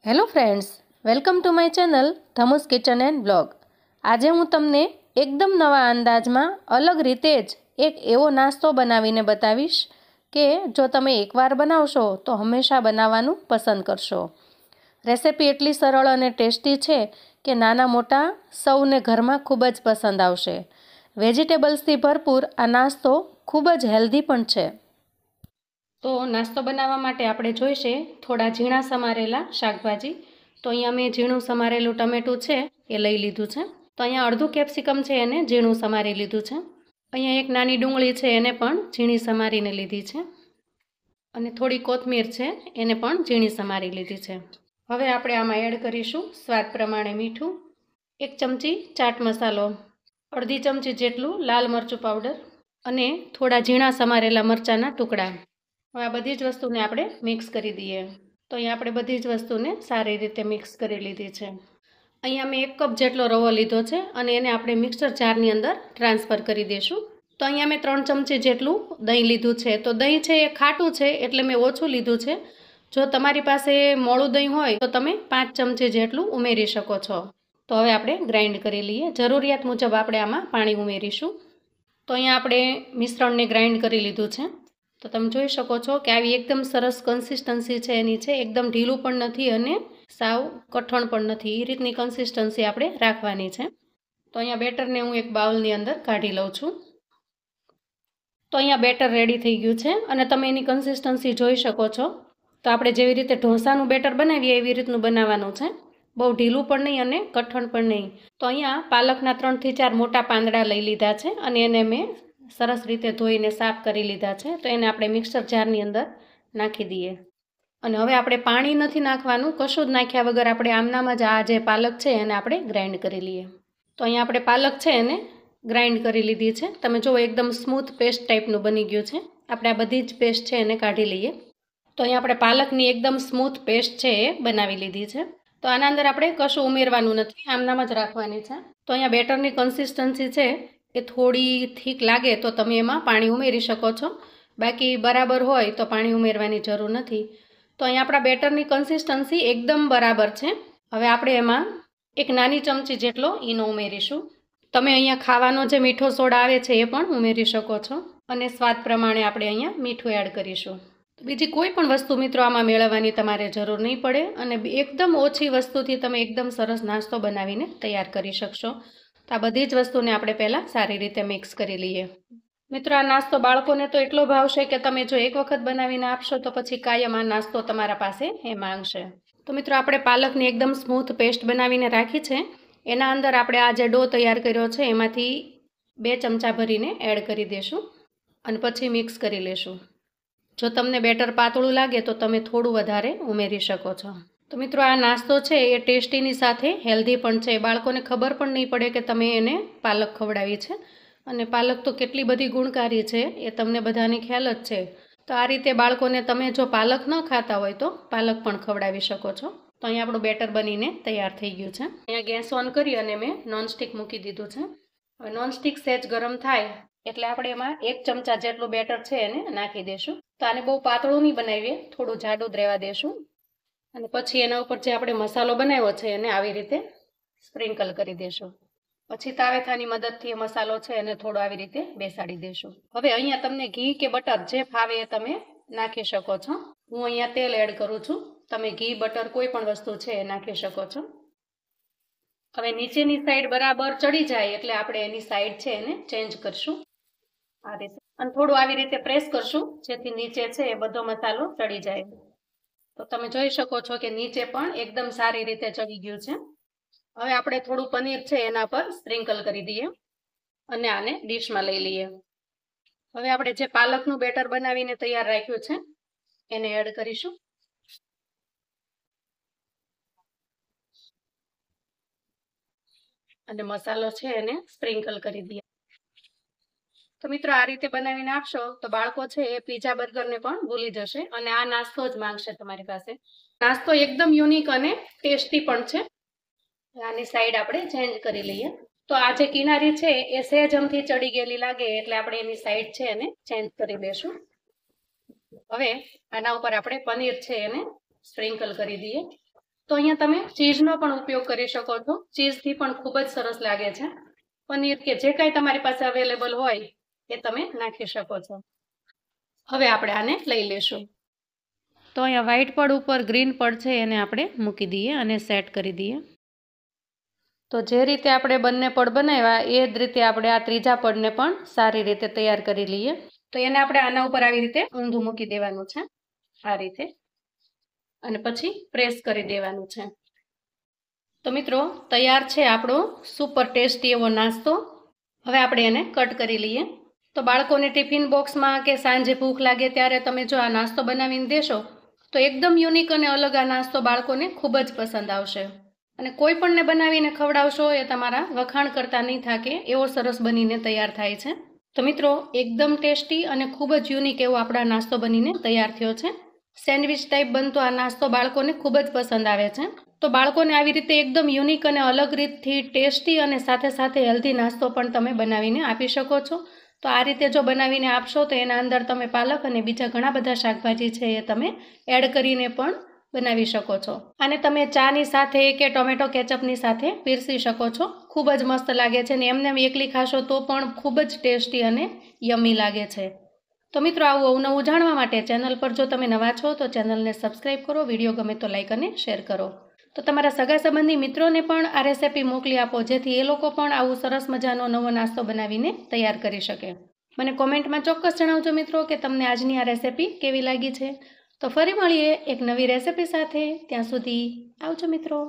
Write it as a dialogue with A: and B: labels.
A: Hello friends, welcome to my channel ધમુસ kitchen and blog. આજે હું તમને એકદમ નવા અંદાજમાં અલગ રીતે જ એક એવો નાસ્તો બનાવીને બતાવીશ કે જો તમે એકવાર બનાવશો તો હંમેશા બનાવવાનું પસંદ કરશો. રેસિપી એટલી સરળ અને ટેસ્ટી છે કે નાના મોટા સૌને ઘરમાં ખૂબ જ પસંદ આવશે. વેજીટેબલ્સથી ભરપૂર આ નાસ્તો ખૂબ જ હેલ્ધી પણ છે. તો નાસ્તો બનાવવા માટે આપણે જોઈશે થોડા ઝીણા સમારેલા શાકભાજી. તો અહીંયા મેં ઝીણું સમારેલું ટમેટું છે એ લઈ લીધું છે. તો અહીંયા અડધું કેપ્સિકમ છે એને ઝીણું સમારી લીધું છે. અહીંયા એક નાની ડુંગળી છે એને પણ ઝીણી સમારીને લીધી છે. અને થોડી કોથમીર છે એને પણ ઝીણી સમારી લીધી છે. હવે આપણે આમાં એડ કરીશું સ્વાદ પ્રમાણે મીઠું, 1 ચમચી ચાટ મસાલો, અડધી ચમચી જેટલું લાલ મરચું પાવડર અને થોડા ઝીણા સમારેલા મરચાંના ટુકડા. હવે આ બધી જ વસ્તુને આપણે મિક્સ કરી દઈએ. તો અહીંયા આપણે બધી જ વસ્તુને સારી રીતે મિક્સ કરી લીધી છે. અહીંયા મેં 1 કપ જેટલો રવો લીધો છે અને એને આપણે મિક્સર જારની અંદર ટ્રાન્સફર કરી દઈશું. તો અહીંયા મેં 3 ચમચી જેટલું દહીં લીધું છે. તો દહીં છે એ ખાટું છે એટલે મેં ઓછું લીધું છે. જો તમારી પાસે મોળું દહીં હોય તો તમે 5 ચમચી જેટલું ઉમેરી શકો છો. તો હવે આપણે ગ્રાઇન્ડ કરી લઈએ. જરૂરિયાત મુજબ આપણે આમાં પાણી ઉમેરીશું. તો અહીંયા આપણે મિશ્રણને ગ્રાઇન્ડ કરી લીધું છે. તો તમે જોઈ શકો છો કે આવી એકદમ સરસ કન્સિસ્ટન્સી છે એની છે. એકદમ ઢીલું પણ નથી અને સાવ કઠણ પણ નથી. એ રીતની કન્સિસ્ટન્સી આપણે રાખવાની છે. તો અહીંયા બેટરને હું એક બાઉલની અંદર કાઢી લઉં છું. તો અહીંયા બેટર રેડી થઈ ગયું છે અને તમે એની કન્સિસ્ટન્સી જોઈ શકો છો. તો આપણે જેવી રીતે ઢોસાનું બેટર બનાવીએ એવી રીતનું બનાવવાનું છે. બહુ ઢીલું પણ નહીં અને કઠણ પણ નહીં. તો અહીંયા પાલકના 3 થી 4 મોટા પાંદડા લઈ લીધા છે અને એને મેં સરસ રીતે ધોઈને સાફ કરી લીધા છે. તો એને આપણે મિક્સર જારની અંદર નાખી દઈએ. અને હવે આપણે પાણી નથી નાખવાનું, કશું જ નાખ્યા વગર આપણે આમનામ જ આ જે પાલક છે એને આપણે ગ્રાઇન્ડ કરી લઈએ. તો અહીંયા આપણે પાલક છે એને ગ્રાઇન્ડ કરી લીધી છે. તમે જુઓ એકદમ સ્મૂથ પેસ્ટ ટાઈપનું બની ગયું છે. આપણે આ બધી જ પેસ્ટ છે એને કાઢી લઈએ. તો અહીંયા આપણે પાલકની એકદમ સ્મૂથ પેસ્ટ છે એ બનાવી લીધી છે. તો આના અંદર આપણે કશું ઉમેરવાનું નથી, આમનામ જ રાખવાની છે. તો અહીંયા બેટરની કન્સિસ્ટન્સી છે એ થોડી થીક લાગે તો તમે એમાં પાણી ઉમેરી શકો છો. બાકી બરાબર હોય તો પાણી ઉમેરવાની જરૂર નથી. તો અહીંયા આપણા બેટરની કન્સિસ્ટન્સી એકદમ બરાબર છે. હવે આપણે એમાં 1 નાની ચમચી જેટલો ઈનો ઉમેરીશું. તમે અહીંયા ખાવાનો જે મીઠો સોડા આવે છે એ પણ ઉમેરી શકો છો. અને સ્વાદ પ્રમાણે આપણે અહીંયા મીઠું એડ કરીશું. બીજી કોઈ પણ વસ્તુ મિત્રો આમાં મેળવવાની તમારે જરૂર નહીં પડે અને એકદમ ઓછી વસ્તુથી તમે એકદમ સરસ નાસ્તો બનાવીને તૈયાર કરી શકશો. તો આ બધી જ વસ્તુને આપણે પહેલાં સારી રીતે મિક્સ કરી લઈએ. મિત્રો આ નાસ્તો બાળકોને તો એટલો ભાવશે કે તમે જો એક વખત બનાવીને આપશો તો પછી કાયમ આ નાસ્તો તમારા પાસે એ માંગશે. તો મિત્રો આપણે પાલકની એકદમ સ્મૂથ પેસ્ટ બનાવીને રાખી છે. એના અંદર આપણે આ જે ડો તૈયાર કર્યો છે એમાંથી 2 ચમચા ભરીને એડ કરી દઈશું અને પછી મિક્સ કરી લેશું. જો તમને બેટર પાતળું લાગે તો તમે થોડું વધારે ઉમેરી શકો છો. તો મિત્રો આ નાસ્તો છે એ ટેસ્ટીની સાથે હેલ્ધી પણ છે. બાળકોને ખબર પણ નહીં પડે કે તમે એને પાલક ખવડાવી છે. અને પાલક તો કેટલી બધી ગુણકારી છે એ તમને બધાને ખ્યાલ જ છે. તો આ રીતે બાળકોને તમે જો પાલક ન ખાતા હોય તો પાલક પણ ખવડાવી શકો છો. તો અહીંયા આપણું બેટર બનીને તૈયાર થઈ ગયું છે. અહીંયા ગેસ ઓન કરી અને મેં નોનસ્ટિક મૂકી દીધું છે. હવે નોનસ્ટિક સહેજ ગરમ થાય એટલે આપણે એમાં 1 ચમચા જેટલું બેટર છે એને નાખી દઈશું. તો આને બહુ પાતળું નહીં બનાવીએ, થોડું જાડું જ રહેવા દઈશું. અને પછી એના ઉપર જે આપણે મસાલો બનાવ્યો છે એને આવી રીતે સ્પ્રિંકલ કરી દઈશું. પછી તાવેથાની મદદથી એ મસાલો છે એને થોડો આવી રીતે બેસાડી દઈશું. હવે અહીંયા તમને ઘી કે બટર જે ફાવે એ તમે નાખી શકો છો. હું અહીંયા તેલ એડ કરું છું. તમે ઘી બટર કોઈ પણ વસ્તુ છે એ નાખી શકો છો. હવે નીચેની સાઈડ બરાબર ચડી જાય એટલે આપણે એની સાઈડ છે એને ચેન્જ કરશું આ રીતે. અને થોડું આવી રીતે પ્રેસ કરશું જેથી નીચે છે એ બધો મસાલો ચડી જાય. તો તમે જોઈ શકો છો કે નીચે પણ એકદમ સારી રીતે ચડી ગયું છે. હવે આપણે થોડું પનીર છે એના પર સ્પ્રિંકલ કરી દઈએ અને આને ડીશમાં લઈ લઈએ. હવે આપણે જે પાલકનું બેટર બનાવીને તૈયાર રાખ્યું છે એને એડ કરીશું. અને મસાલો છે એને સ્પ્રિંકલ કરી દઈએ. તો મિત્રો આ રીતે બનાવીને આપશો તો બાળકો છે એ પીઝા બર્ગરને પણ ભૂલી જશે અને આ નાસ્તો જ માંગશે તમારી પાસે. નાસ્તો એકદમ યુનિક અને ટેસ્ટી પણ છે. આની સાઈડ આપણે ચેન્જ કરી લઈએ. તો આ જે કિનારી છે એ સહેજ અમથી ચડી ગયેલી લાગે એટલે આપણે એની સાઈડ છે એને ચેન્જ કરી દઈશું. હવે આના ઉપર આપણે પનીર છે એને સ્પ્રિંકલ કરી દઈએ. તો અહીંયા તમે ચીઝનો પણ ઉપયોગ કરી શકો છો. ચીઝથી પણ ખૂબ જ સરસ લાગે છે. પનીર કે જે કાંઈ તમારી પાસે અવેલેબલ હોય એ તમે નાખી શકો છો. હવે આપણે આને લઈ લેશું. તો અહીંયા વ્હાઈટ પડ ઉપર ગ્રીન પડ છે એને આપણે મૂકી દઈએ અને સેટ કરી દઈએ. તો જે રીતે આપણે બંને પડ બનાવ્યા એ જ રીતે આપણે આ ત્રીજા પડને પણ સારી રીતે તૈયાર કરી લઈએ. તો એને આપણે આના ઉપર આવી રીતે ઊંધું મૂકી દેવાનું છે, આ રીતે, અને પછી પ્રેસ કરી દેવાનું છે. તો મિત્રો તૈયાર છે આપણો સુપર ટેસ્ટી એવો નાસ્તો. હવે આપણે એને કટ કરી લઈએ. તો બાળકોને ટિફિન બોક્સમાં કે સાંજે ભૂખ લાગે ત્યારે તમે જો આ નાસ્તો બનાવીને દેશો તો એકદમ યુનિક અને અલગ આ નાસ્તો બાળકોને ખૂબ જ પસંદ આવશે. અને કોઈ પણને બનાવીને ખવડાવશો એ તમારા વખાણ કરતા નહીં થાકે એવો સરસ બનીને તૈયાર થાય છે. તો મિત્રો એકદમ ટેસ્ટી અને ખૂબ જ યુનિક એવો આપણા નાસ્તો બનીને તૈયાર થયો છે. સેન્ડવિચ ટાઈપ બનતો આ નાસ્તો બાળકોને ખૂબ જ પસંદ આવે છે. તો બાળકોને આવી રીતે એકદમ યુનિક અને અલગ રીતથી ટેસ્ટી અને સાથે સાથે હેલ્ધી નાસ્તો પણ તમે બનાવીને આપી શકો છો. તો આ રીતે જો બનાવીને આપશો તો એના અંદર તમે પાલક અને બીજા ઘણા બધા શાકભાજી છે એ તમે એડ કરીને પણ બનાવી શકો છો. અને તમે ચાની સાથે કે ટોમેટો કેચઅપની સાથે પીરસી શકો છો. ખૂબ જ મસ્ત લાગે છે, ને એમને એકલી ખાશો તો પણ ખૂબ જ ટેસ્ટી અને યમી લાગે છે. તો મિત્રો આવું અવનવું જાણવા માટે ચેનલ પર જો તમે નવા છો તો ચેનલને સબસ્ક્રાઈબ કરો, વિડીયો ગમે તો લાઈક અને શેર કરો. તો તમારા સગા સંબંધી મિત્રોને પણ આ રેસિપી મોકલી આપો જેથી એ લોકો પણ આવું સરસ મજાનો નવો નાસ્તો બનાવીને તૈયાર કરી શકે. મને કોમેન્ટમાં ચોક્કસ જણાવજો મિત્રો કે તમને આજની આ રેસિપી કેવી લાગી છે. તો ફરી મળીએ એક નવી રેસિપી સાથે. ત્યાં સુધી આવજો મિત્રો.